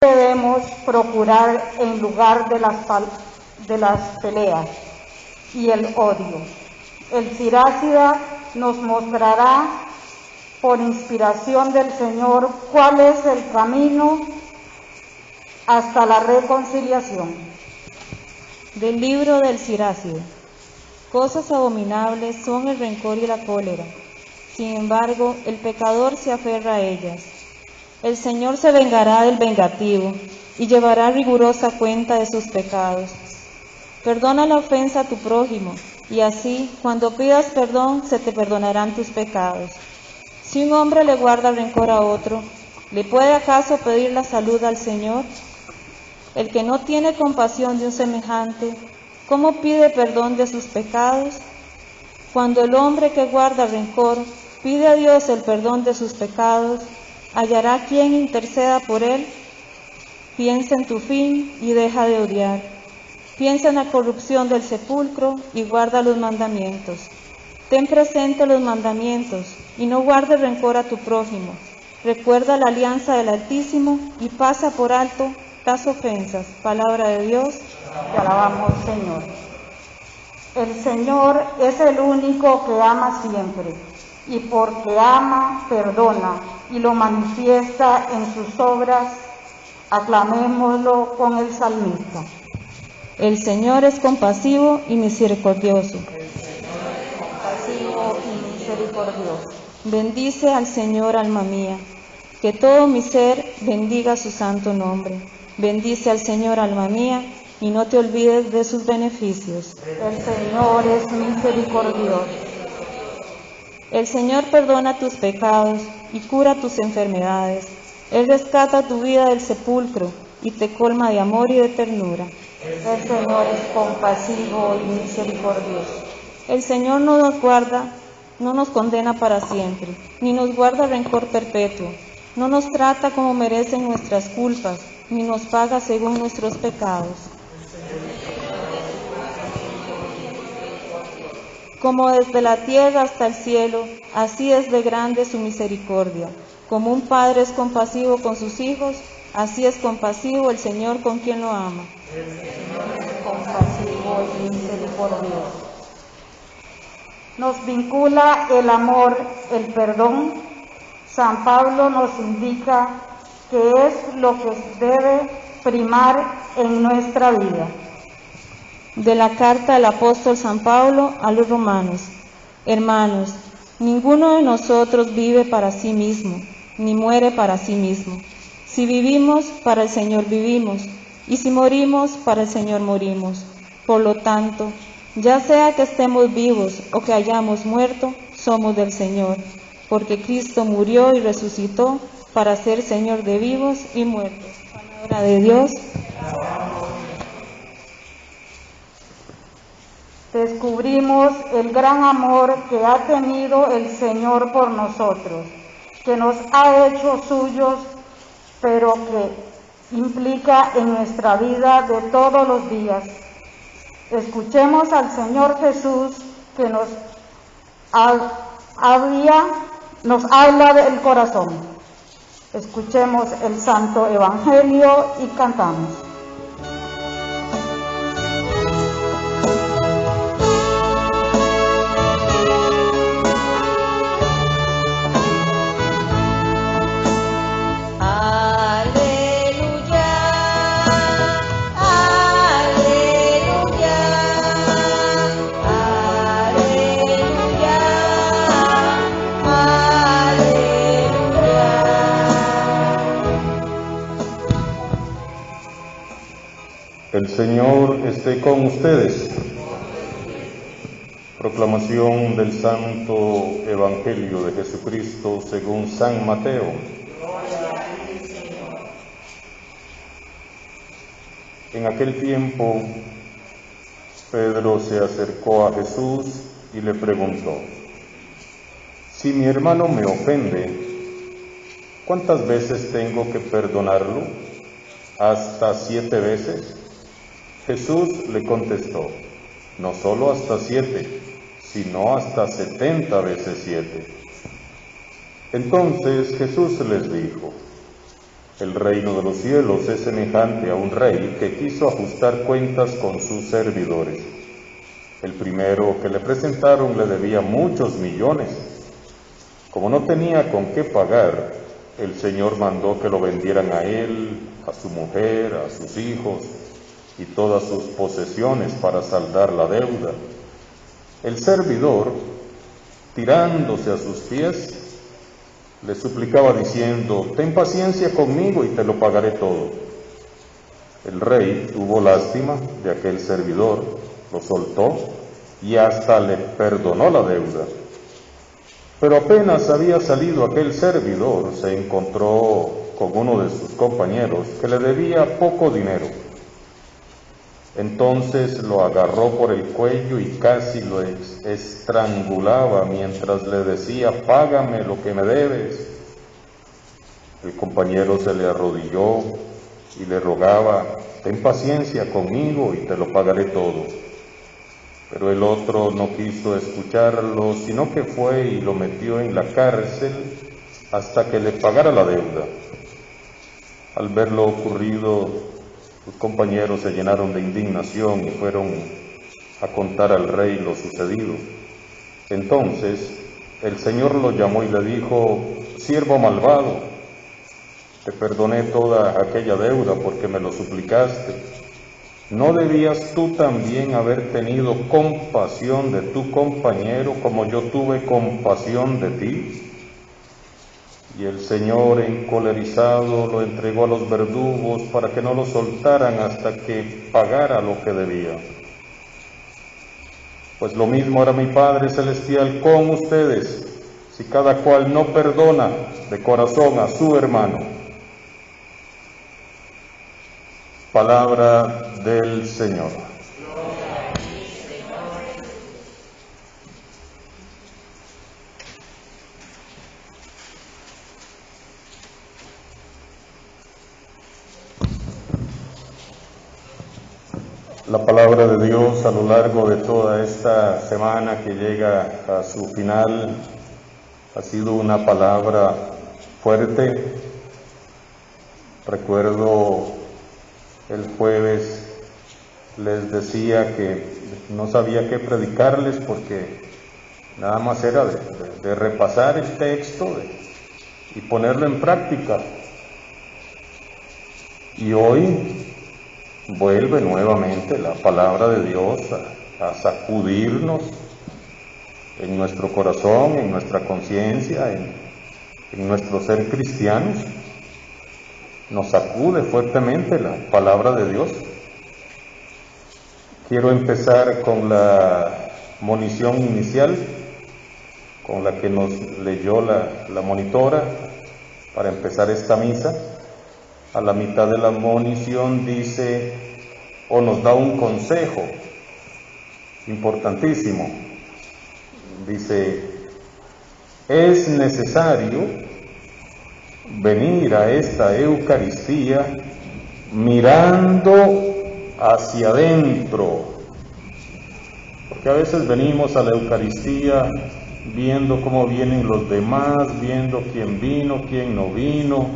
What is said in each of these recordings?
debemos procurar en lugar de las peleas y el odio. El Sirásida nos mostrará, por inspiración del Señor, cuál es el camino hasta la reconciliación. Del libro del Sirásida. Cosas abominables son el rencor y la cólera. Sin embargo, el pecador se aferra a ellas. El Señor se vengará del vengativo y llevará rigurosa cuenta de sus pecados. Perdona la ofensa a tu prójimo, y así, cuando pidas perdón, se te perdonarán tus pecados. Si un hombre le guarda rencor a otro, ¿le puede acaso pedir la salud al Señor? El que no tiene compasión de un semejante, ¿cómo pide perdón de sus pecados? Cuando el hombre que guarda rencor pide a Dios el perdón de sus pecados, ¿hallará quien interceda por él? Piensa en tu fin y deja de odiar. Piensa en la corrupción del sepulcro y guarda los mandamientos. Ten presente los mandamientos y no guardes rencor a tu prójimo. Recuerda la alianza del Altísimo y pasa por alto las ofensas. Palabra de Dios. Te alabamos, Señor. El Señor es el único que ama siempre, y porque ama, perdona, y lo manifiesta en sus obras. Aclamémoslo con el salmista. El Señor es compasivo y misericordioso. Compasivo y misericordioso. Bendice al Señor, alma mía, que todo mi ser bendiga su santo nombre. Bendice al Señor, alma mía, y no te olvides de sus beneficios. El Señor es misericordioso. El Señor perdona tus pecados y cura tus enfermedades. Él rescata tu vida del sepulcro y te colma de amor y de ternura. El Señor es compasivo y misericordioso. El Señor no nos guarda, no nos condena para siempre, ni nos guarda rencor perpetuo. No nos trata como merecen nuestras culpas, ni nos paga según nuestros pecados. Como desde la tierra hasta el cielo, así es de grande su misericordia. Como un padre es compasivo con sus hijos, así es compasivo el Señor con quien lo ama. El Señor es compasivo y misericordioso. Nos vincula el amor, el perdón. San Pablo nos indica que es lo que debe primar en nuestra vida. De la carta del apóstol San Pablo a los romanos. Hermanos, ninguno de nosotros vive para sí mismo, ni muere para sí mismo. Si vivimos, para el Señor vivimos, y si morimos, para el Señor morimos. Por lo tanto, ya sea que estemos vivos o que hayamos muerto, somos del Señor, porque Cristo murió y resucitó para ser Señor de vivos y muertos. Palabra de Dios. Descubrimos el gran amor que ha tenido el Señor por nosotros, que nos ha hecho suyos, pero que implica en nuestra vida de todos los días. Escuchemos al Señor Jesús que nos habla del corazón. Escuchemos el Santo Evangelio y cantamos. El Señor esté con ustedes. Proclamación del Santo Evangelio de Jesucristo según San Mateo. En aquel tiempo, Pedro se acercó a Jesús y le preguntó: si mi hermano me ofende, ¿cuántas veces tengo que perdonarlo? ¿Hasta 7 veces? Jesús le contestó: no solo hasta 7, sino hasta 70 veces 7. Entonces Jesús les dijo: El reino de los cielos es semejante a un rey que quiso ajustar cuentas con sus servidores. El primero que le presentaron le debía muchos millones. Como no tenía con qué pagar, el Señor mandó que lo vendieran a él, a su mujer, a sus hijos y todas sus posesiones para saldar la deuda. El servidor, tirándose a sus pies, le suplicaba diciendo: ten paciencia conmigo y te lo pagaré todo. El rey tuvo lástima de aquel servidor, lo soltó y hasta le perdonó la deuda. Pero apenas había salido aquel servidor, se encontró con uno de sus compañeros que le debía poco dinero. Entonces lo agarró por el cuello y casi lo estrangulaba mientras le decía: págame lo que me debes. El compañero se le arrodilló y le rogaba: ten paciencia conmigo y te lo pagaré todo. Pero el otro no quiso escucharlo, sino que fue y lo metió en la cárcel hasta que le pagara la deuda. Al ver lo ocurrido, sus compañeros se llenaron de indignación y fueron a contar al rey lo sucedido. Entonces el Señor lo llamó y le dijo: siervo malvado, te perdoné toda aquella deuda porque me lo suplicaste. ¿No debías tú también haber tenido compasión de tu compañero como yo tuve compasión de ti? Y el Señor, encolerizado, lo entregó a los verdugos para que no lo soltaran hasta que pagara lo que debía. Pues lo mismo hará mi Padre Celestial con ustedes, si cada cual no perdona de corazón a su hermano. Palabra del Señor. La palabra de Dios a lo largo de toda esta semana que llega a su final ha sido una palabra fuerte. Recuerdo el jueves les decía que no sabía qué predicarles porque nada más era de repasar el texto y ponerlo en práctica. Y hoy vuelve nuevamente la palabra de Dios a sacudirnos en nuestro corazón, en nuestra conciencia, en nuestro ser cristianos. Nos sacude fuertemente la palabra de Dios. Quiero empezar con la monición inicial, con la que nos leyó la monitora para empezar esta misa. A la mitad de la monición dice, o nos da un consejo importantísimo. Dice: es necesario venir a esta Eucaristía mirando hacia adentro, porque a veces venimos a la Eucaristía viendo cómo vienen los demás, viendo quién vino, quién no vino,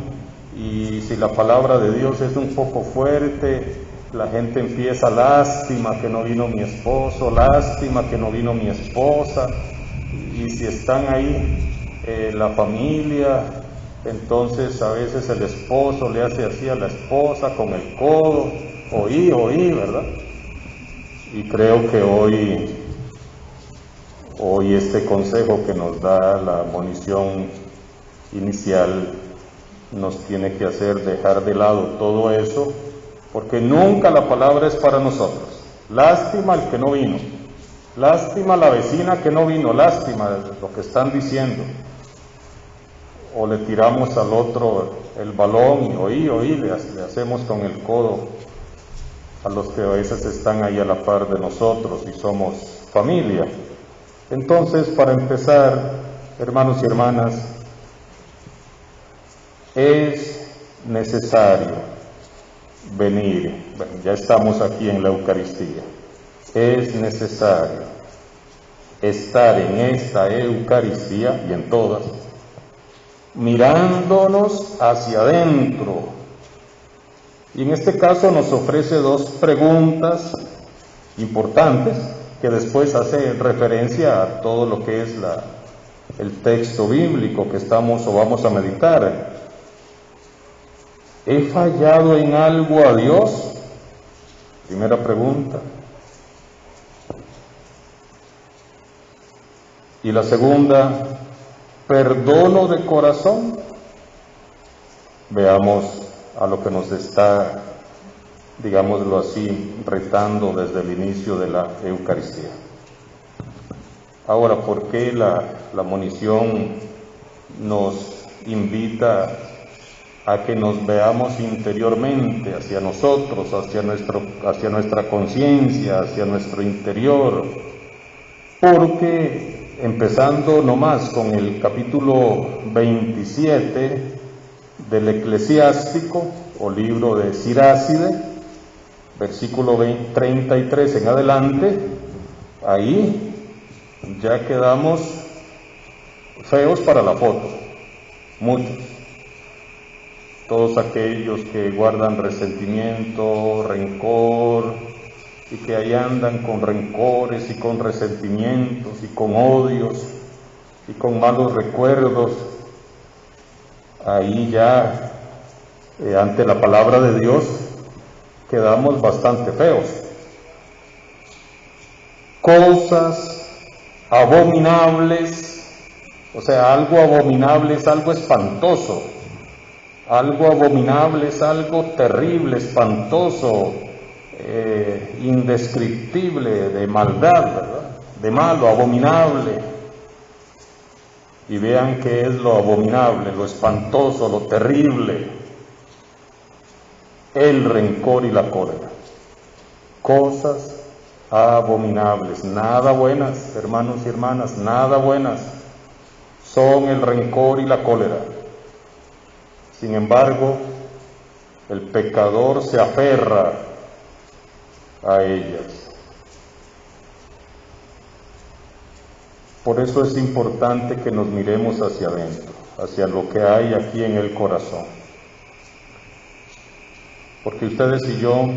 y si la palabra de Dios es un poco fuerte, la gente empieza: lástima que no vino mi esposo, lástima que no vino mi esposa, y si están ahí la familia, entonces a veces el esposo le hace así a la esposa con el codo: oí, ¿verdad? Y creo que hoy este consejo que nos da la monición inicial nos tiene que hacer dejar de lado todo eso, porque nunca la palabra es para nosotros. Lástima el que no vino, lástima la vecina que no vino, lástima lo que están diciendo. O le tiramos al otro el balón y oí, le hacemos con el codo a los que a veces están ahí a la par de nosotros y somos familia. Entonces, para empezar, hermanos y hermanas, es necesario venir. Bueno, ya estamos aquí en la Eucaristía. Es necesario estar en esta Eucaristía y en todas, mirándonos hacia adentro. Y en este caso nos ofrece dos preguntas importantes que después hace referencia a todo lo que es el texto bíblico que estamos o vamos a meditar. ¿He fallado en algo a Dios? Primera pregunta. Y la segunda, ¿perdono de corazón? Veamos a lo que nos está, digámoslo así, retando desde el inicio de la Eucaristía. Ahora, ¿por qué la monición nos invita a que nos veamos interiormente hacia nosotros, hacia nuestra conciencia, hacia nuestro interior? Porque empezando nomás con el capítulo 27 del Eclesiástico o libro de Siráside, versículo 33 en adelante, ahí ya quedamos feos para la foto, muchos. Todos aquellos que guardan resentimiento, rencor, y que ahí andan con rencores y con resentimientos y con odios y con malos recuerdos, ahí ya ante la palabra de Dios quedamos bastante feos. Cosas abominables, o sea, algo abominable es algo espantoso, algo abominable es algo terrible, espantoso, indescriptible, de maldad, ¿verdad? De malo, abominable. Y vean qué es lo abominable, lo espantoso, lo terrible: el rencor y la cólera. Cosas abominables, nada buenas, hermanos y hermanas, nada buenas son el rencor y la cólera. Sin embargo, el pecador se aferra a ellas. Por eso es importante que nos miremos hacia adentro, hacia lo que hay aquí en el corazón. Porque ustedes y yo,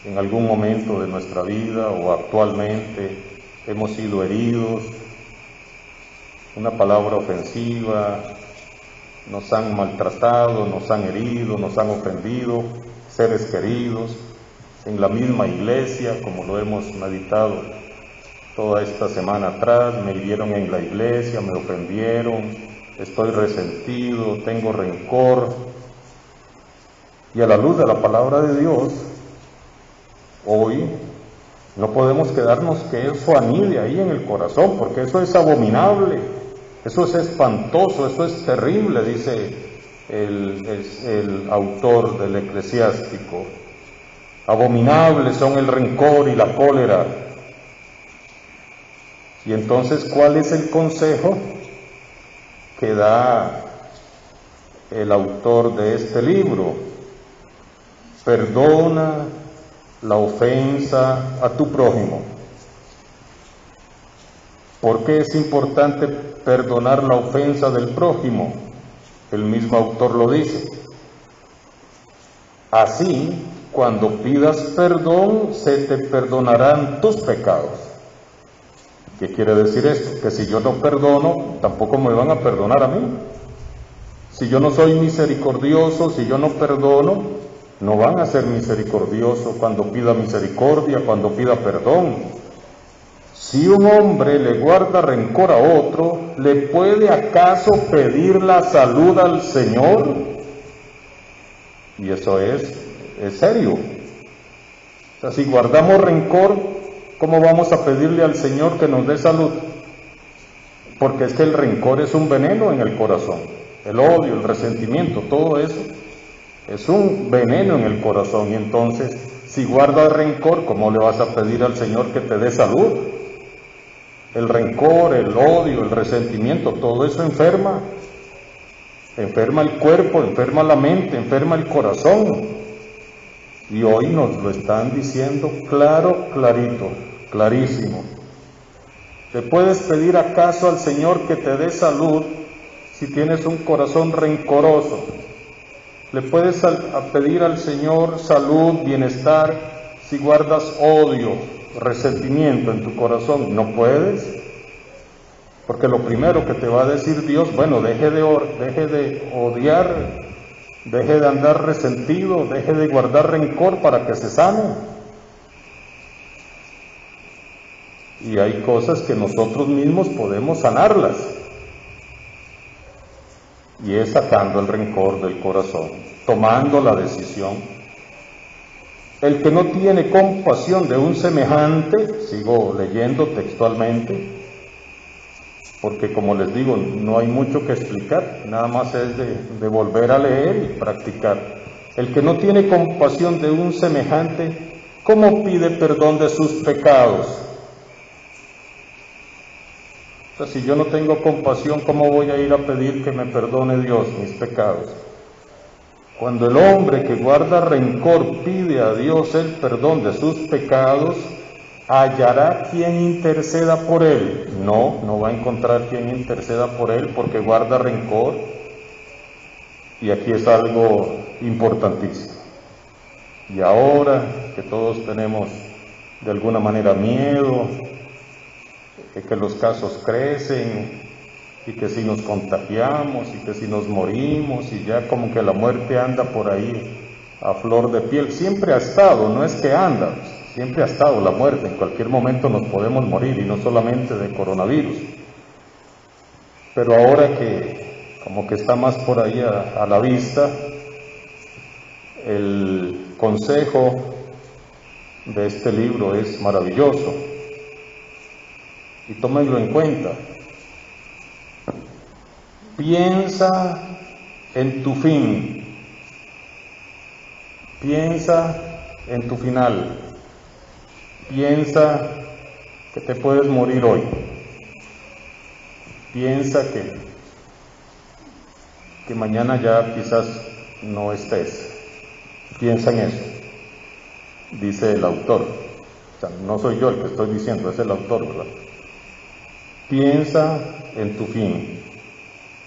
en algún momento de nuestra vida o actualmente, hemos sido heridos, una palabra ofensiva, nos han maltratado, nos han herido, nos han ofendido, seres queridos, en la misma iglesia, como lo hemos meditado toda esta semana atrás. Me hirieron en la iglesia, me ofendieron, estoy resentido, tengo rencor. Y a la luz de la palabra de Dios, hoy no podemos quedarnos que eso anide ahí en el corazón, porque eso es abominable, eso es espantoso, eso es terrible, dice el autor del Eclesiástico. Abominables son el rencor y la cólera. Y entonces, ¿cuál es el consejo que da el autor de este libro? Perdona la ofensa a tu prójimo. ¿Por qué es importante perdonar la ofensa del prójimo? El mismo autor lo dice. Así, cuando pidas perdón, se te perdonarán tus pecados. ¿Qué quiere decir esto? Que si yo no perdono, tampoco me van a perdonar a mí. Si yo no soy misericordioso, si yo no perdono, no van a ser misericordiosos cuando pida misericordia, cuando pida perdón. Si un hombre le guarda rencor a otro, ¿le puede acaso pedir la salud al Señor? Y eso es serio. O sea, si guardamos rencor, ¿cómo vamos a pedirle al Señor que nos dé salud? Porque es que el rencor es un veneno en el corazón. El odio, el resentimiento, todo eso es un veneno en el corazón. Y entonces, si guardas rencor, ¿cómo le vas a pedir al Señor que te dé salud? El rencor, el odio, el resentimiento, todo eso enferma. Enferma el cuerpo, enferma la mente, enferma el corazón. Y hoy nos lo están diciendo claro, clarito, clarísimo. ¿Le puedes pedir acaso al Señor que te dé salud si tienes un corazón rencoroso, le puedes pedir al Señor salud, bienestar, si guardas odio, resentimiento en tu corazón. No puedes, porque lo primero que te va a decir Dios, bueno, deje de odiar, deje de andar resentido, deje de guardar rencor para que se sane. Y hay cosas que nosotros mismos podemos sanarlas, y es sacando el rencor del corazón, tomando la decisión. El que no tiene compasión de un semejante, sigo leyendo textualmente, porque como les digo, no hay mucho que explicar, nada más es de volver a leer y practicar. El que no tiene compasión de un semejante, ¿cómo pide perdón de sus pecados? O sea, si yo no tengo compasión, ¿cómo voy a ir a pedir que me perdone Dios mis pecados? Cuando el hombre que guarda rencor pide a Dios el perdón de sus pecados, ¿hallará quien interceda por él? No va a encontrar quien interceda por él porque guarda rencor. Y aquí es algo importantísimo. Y ahora que todos tenemos de alguna manera miedo, que los casos crecen, y que si nos contagiamos, y que si nos morimos, y ya como que la muerte anda por ahí a flor de piel, siempre ha estado, no es que anda, siempre ha estado la muerte, en cualquier momento nos podemos morir, y no solamente de coronavirus, pero ahora que como que está más por ahí a la vista, el consejo de este libro es maravilloso, y tómenlo en cuenta. Piensa en tu fin, piensa en tu final, piensa que te puedes morir hoy, piensa que mañana ya quizás no estés, piensa en eso, dice el autor. O sea, no soy yo el que estoy diciendo, es el autor, ¿verdad? Piensa en tu fin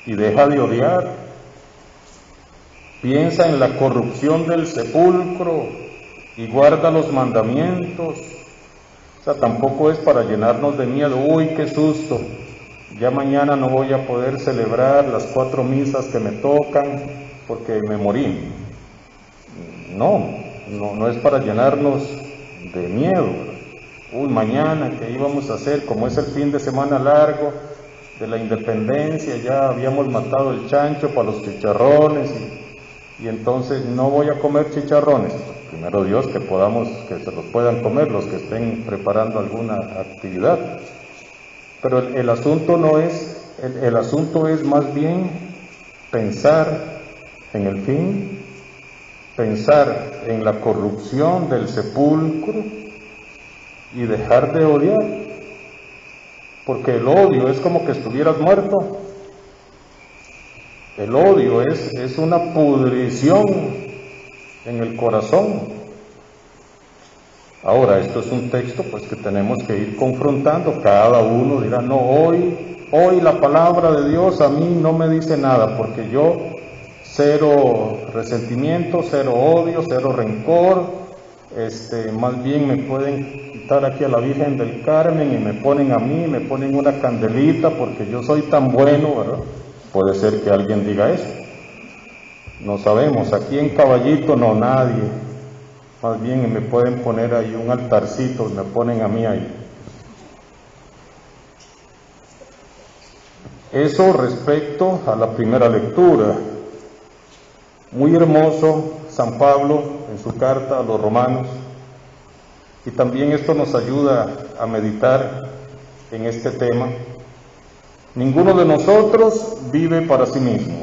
y deja de odiar. Piensa en la corrupción del sepulcro y guarda los mandamientos. O sea, tampoco es para llenarnos de miedo. Uy, qué susto, ya mañana no voy a poder celebrar las 4 misas que me tocan porque me morí. No es para llenarnos de miedo. Uy, mañana, ¿qué íbamos a hacer? Como es el fin de semana largo de la independencia, ya habíamos matado el chancho para los chicharrones y entonces no voy a comer chicharrones. Primero Dios, que se los puedan comer los que estén preparando alguna actividad. Pero el asunto no es, el asunto es más bien pensar en el fin, pensar en la corrupción del sepulcro y dejar de odiar, porque el odio es como que estuvieras muerto. El odio es una pudrición en el corazón. Ahora, esto es un texto pues que tenemos que ir confrontando. Cada uno dirá, no, hoy la palabra de Dios a mí no me dice nada, porque yo cero resentimiento, cero odio, cero rencor. Más bien me pueden quitar aquí a la Virgen del Carmen y me ponen a mí, me ponen una candelita porque yo soy tan bueno, ¿verdad? Puede ser que alguien diga eso. No sabemos, aquí en Caballito no, nadie. Más bien me pueden poner ahí un altarcito, me ponen a mí ahí. Eso respecto a la primera lectura. Muy hermoso San Pablo en su carta a los romanos, y también esto nos ayuda a meditar en este tema. Ninguno de nosotros vive para sí mismo,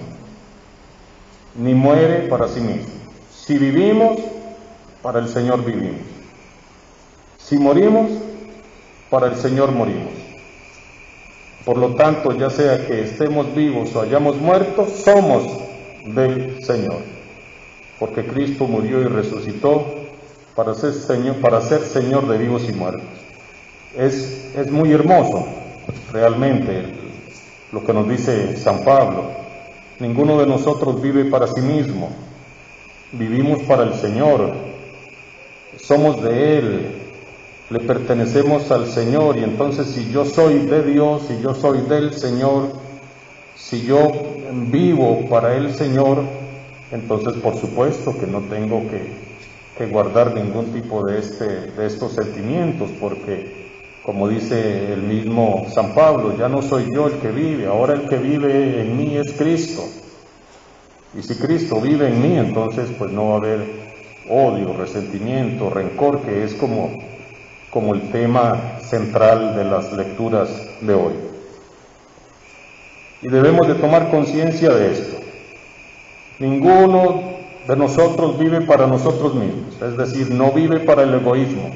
ni muere para sí mismo. Si vivimos, para el Señor vivimos. Si morimos, para el Señor morimos. Por lo tanto, ya sea que estemos vivos o hayamos muerto, somos del Señor, porque Cristo murió y resucitó para ser Señor de vivos y muertos. Es muy hermoso realmente lo que nos dice San Pablo. Ninguno de nosotros vive para sí mismo, vivimos para el Señor, somos de Él, le pertenecemos al Señor, y entonces si yo soy de Dios, si yo soy del Señor, si yo vivo para el Señor, entonces por supuesto que no tengo que guardar ningún tipo de estos sentimientos, porque como dice el mismo San Pablo, ya no soy yo el que vive, ahora el que vive en mí es Cristo. Y si Cristo vive en mí, entonces pues no va a haber odio, resentimiento, rencor, que es como el tema central de las lecturas de hoy. Y debemos de tomar conciencia de esto. Ninguno de nosotros vive para nosotros mismos, es decir, no vive para el egoísmo,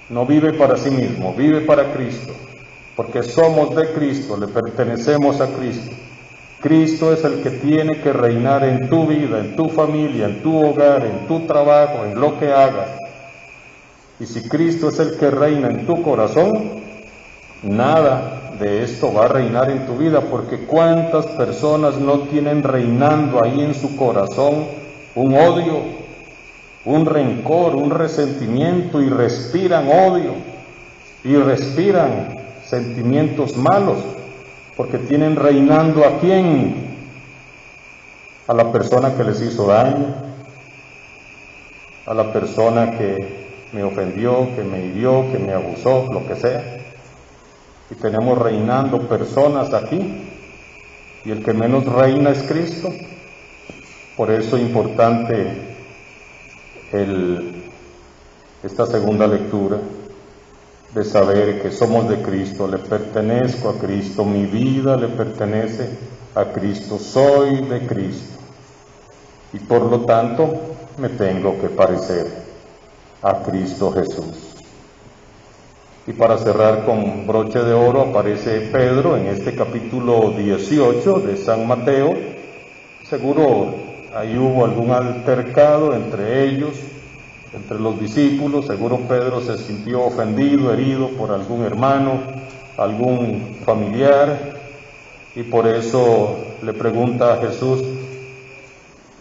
no vive para sí mismo, vive para Cristo, porque somos de Cristo, le pertenecemos a Cristo. Cristo es el que tiene que reinar en tu vida, en tu familia, en tu hogar, en tu trabajo, en lo que hagas. Y si Cristo es el que reina en tu corazón, nada de esto va a reinar en tu vida, porque cuántas personas no tienen reinando ahí en su corazón un odio, un rencor, un resentimiento, y respiran odio, y respiran sentimientos malos, porque tienen reinando ¿a quién? A la persona que les hizo daño, a la persona que me ofendió, que me hirió, que me abusó, lo que sea. Y tenemos reinando personas aquí, y el que menos reina es Cristo. Por eso es importante esta segunda lectura, de saber que somos de Cristo, le pertenezco a Cristo, mi vida le pertenece a Cristo, soy de Cristo, y por lo tanto me tengo que parecer a Cristo Jesús. Y para cerrar con broche de oro, aparece Pedro en este capítulo 18 de San Mateo. Seguro ahí hubo algún altercado entre ellos, entre los discípulos. Seguro Pedro se sintió ofendido, herido por algún hermano, algún familiar, y por eso le pregunta a Jesús: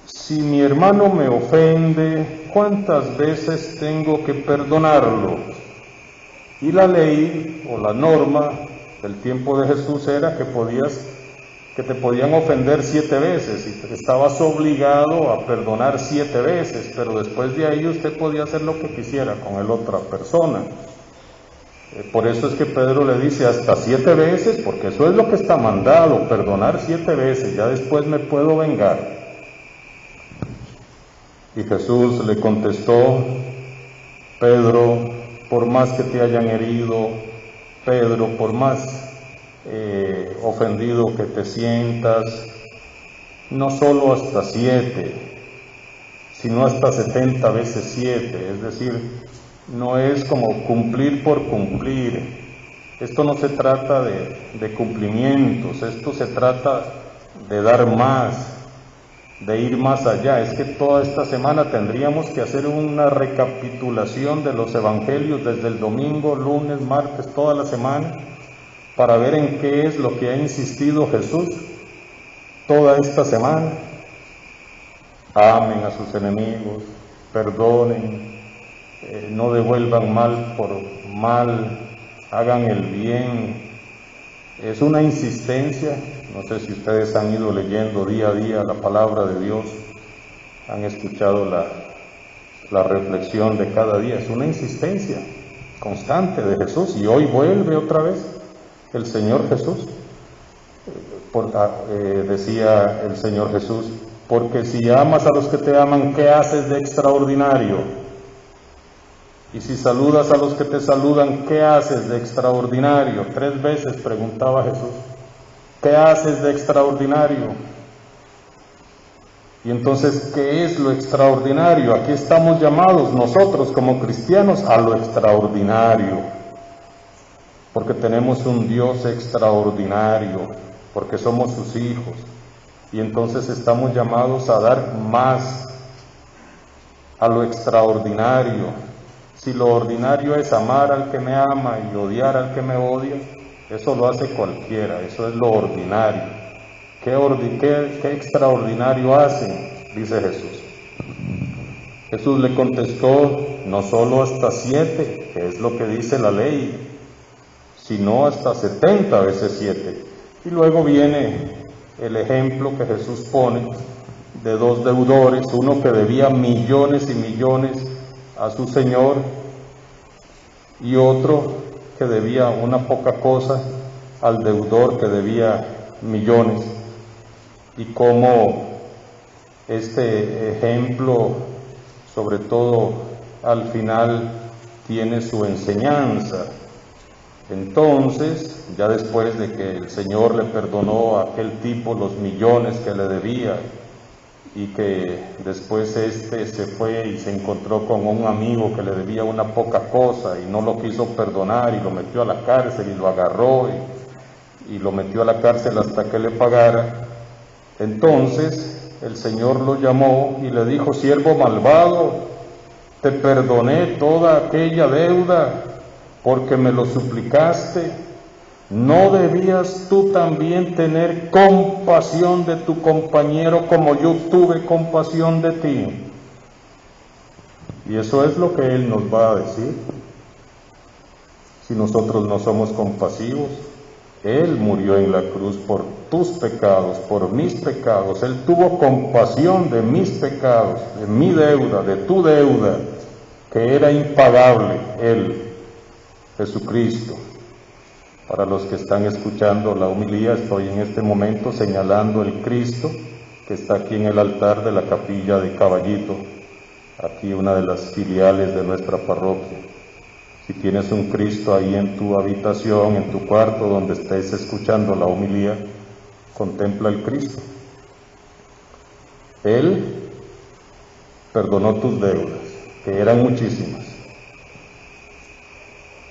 si mi hermano me ofende, ¿cuántas veces tengo que perdonarlo? Y la ley o la norma del tiempo de Jesús era que te podían ofender 7 veces, y estabas obligado a perdonar 7 veces, pero después de ahí usted podía hacer lo que quisiera con la otra persona. Por eso es que Pedro le dice hasta 7 veces, porque eso es lo que está mandado, perdonar 7 veces, ya después me puedo vengar. Y Jesús le contestó: Pedro, por más que te hayan herido, Pedro, por más ofendido que te sientas, no solo hasta 7, sino hasta 70 veces 7, es decir, no es como cumplir por cumplir. Esto no se trata de cumplimientos, esto se trata de dar más, de ir más allá. Es que toda esta semana tendríamos que hacer una recapitulación de los evangelios desde el domingo, lunes, martes, toda la semana, para ver en qué es lo que ha insistido Jesús toda esta semana. Amen a sus enemigos, perdonen, no devuelvan mal por mal, hagan el bien. Es una insistencia. No sé si ustedes han ido leyendo día a día la palabra de Dios, han escuchado la reflexión de cada día. Es una insistencia constante de Jesús, y hoy vuelve otra vez el Señor Jesús. Decía el Señor Jesús: porque si amas a los que te aman, ¿qué haces de extraordinario? Y si saludas a los que te saludan, ¿qué haces de extraordinario? 3 veces preguntaba Jesús: ¿qué haces de extraordinario? Y entonces, ¿qué es lo extraordinario? Aquí estamos llamados nosotros como cristianos a lo extraordinario, porque tenemos un Dios extraordinario, porque somos sus hijos, y entonces estamos llamados a dar más a lo extraordinario. Si lo ordinario es amar al que me ama y odiar al que me odia, eso lo hace cualquiera, eso es lo ordinario. qué extraordinario hacen, dice Jesús. Jesús le contestó, no solo hasta 7, que es lo que dice la ley, sino hasta 70 veces 7. Y luego viene el ejemplo que Jesús pone de 2 deudores, uno que debía millones y millones a su Señor y otro que debía una poca cosa al deudor que debía millones. Y cómo este ejemplo, sobre todo al final, tiene su enseñanza. Entonces, ya después de que el Señor le perdonó a aquel tipo los millones que le debía, y que después se fue y se encontró con un amigo que le debía una poca cosa y no lo quiso perdonar y lo metió a la cárcel y lo agarró y lo metió a la cárcel hasta que le pagara. Entonces el Señor lo llamó y le dijo: siervo malvado, te perdoné toda aquella deuda porque me lo suplicaste. ¿No debías tú también tener compasión de tu compañero como yo tuve compasión de ti? Y eso es lo que Él nos va a decir. Si nosotros no somos compasivos, Él murió en la cruz por tus pecados, por mis pecados. Él tuvo compasión de mis pecados, de mi deuda, de tu deuda, que era impagable. Él, Jesucristo. Para los que están escuchando la homilía, estoy en este momento señalando el Cristo que está aquí en el altar de la capilla de Caballito, aquí una de las filiales de nuestra parroquia. Si tienes un Cristo ahí en tu habitación, en tu cuarto, donde estés escuchando la homilía, contempla el Cristo. Él perdonó tus deudas, que eran muchísimas.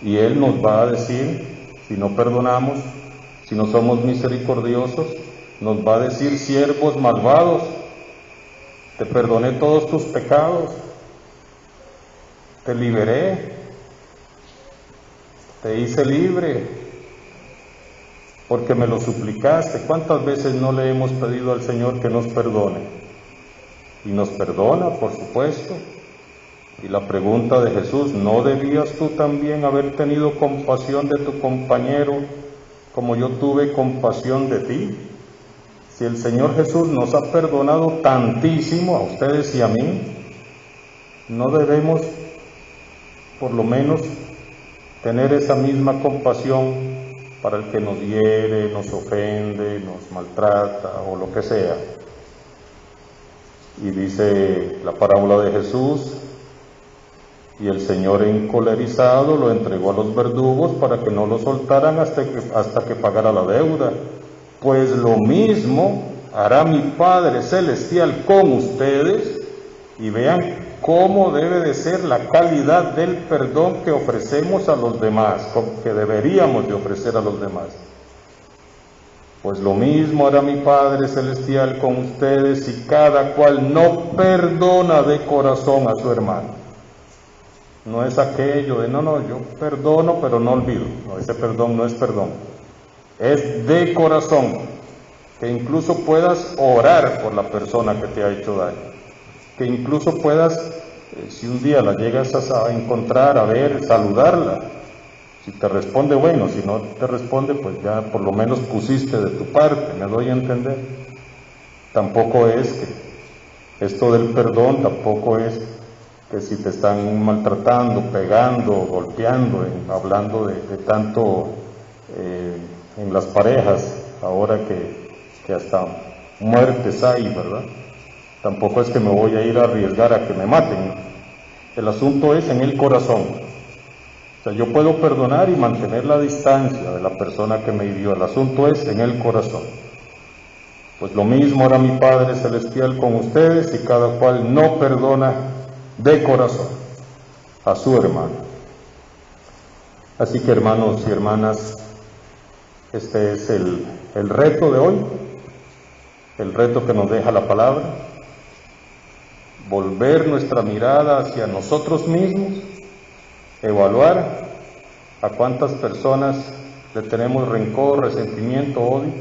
Y Él nos va a decir, si no perdonamos, si no somos misericordiosos, nos va a decir: siervos malvados, te perdoné todos tus pecados, te liberé, te hice libre, porque me lo suplicaste. ¿Cuántas veces no le hemos pedido al Señor que nos perdone? Y nos perdona, por supuesto. Y la pregunta de Jesús: ¿no debías tú también haber tenido compasión de tu compañero como yo tuve compasión de ti? Si el Señor Jesús nos ha perdonado tantísimo a ustedes y a mí, ¿no debemos por lo menos tener esa misma compasión para el que nos hiere, nos ofende, nos maltrata o lo que sea? Y dice la parábola de Jesús: y el Señor, encolerizado, lo entregó a los verdugos para que no lo soltaran hasta que pagara la deuda. Pues lo mismo hará mi Padre Celestial con ustedes. Y vean cómo debe de ser la calidad del perdón que ofrecemos a los demás, que deberíamos de ofrecer a los demás. Pues lo mismo hará mi Padre Celestial con ustedes si cada cual no perdona de corazón a su hermano. No es aquello de no, yo perdono pero no olvido. No, ese perdón no es perdón. Es de corazón, que incluso puedas orar por la persona que te ha hecho daño, que incluso puedas, si un día la llegas a encontrar, a ver, saludarla. Si te responde, bueno; si no te responde, pues ya por lo menos pusiste de tu parte, me doy a entender. Tampoco es que esto del perdón, tampoco es que si te están maltratando, pegando, golpeando, hablando de tanto en las parejas, ahora que hasta muertes hay, ¿verdad? Tampoco es que me voy a ir a arriesgar a que me maten, ¿no? El asunto es en el corazón. O sea, yo puedo perdonar y mantener la distancia de la persona que me hirió. El asunto es en el corazón. Pues lo mismo hará mi Padre Celestial con ustedes si cada cual no perdona de corazón a su hermano. Así que, hermanos y hermanas, este es el reto de hoy, el reto que nos deja la palabra: volver nuestra mirada hacia nosotros mismos, evaluar a cuántas personas le tenemos rencor, resentimiento, odio,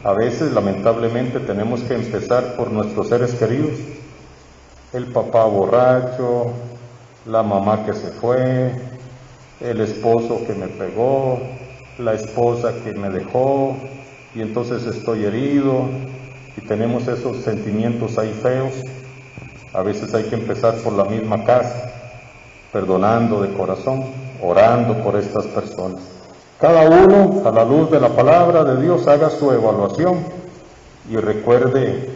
A veces, lamentablemente, tenemos que empezar por nuestros seres queridos. El papá borracho, la mamá que se fue, el esposo que me pegó, la esposa que me dejó, y entonces estoy herido, y tenemos esos sentimientos ahí feos. A veces hay que empezar por la misma casa, perdonando de corazón, orando por estas personas. Cada uno, a la luz de la palabra de Dios, haga su evaluación y recuerde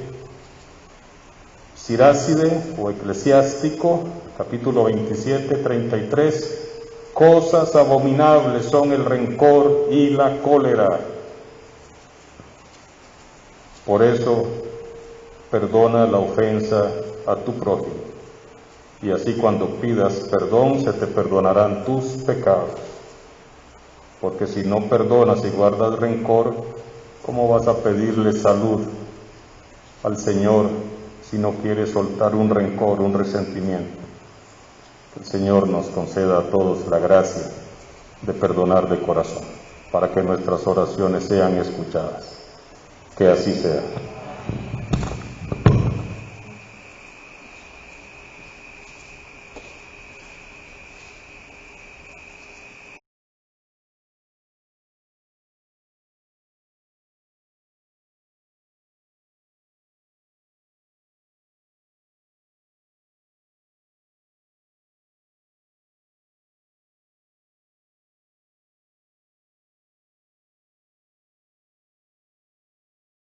Siráside o Eclesiástico, capítulo 27, 33, cosas abominables son el rencor y la cólera. Por eso, perdona la ofensa a tu prójimo, y así cuando pidas perdón se te perdonarán tus pecados. Porque si no perdonas y guardas rencor, ¿cómo vas a pedirle salud al Señor si no quieres soltar un rencor, un resentimiento? Que el Señor nos conceda a todos la gracia de perdonar de corazón, para que nuestras oraciones sean escuchadas. Que así sea.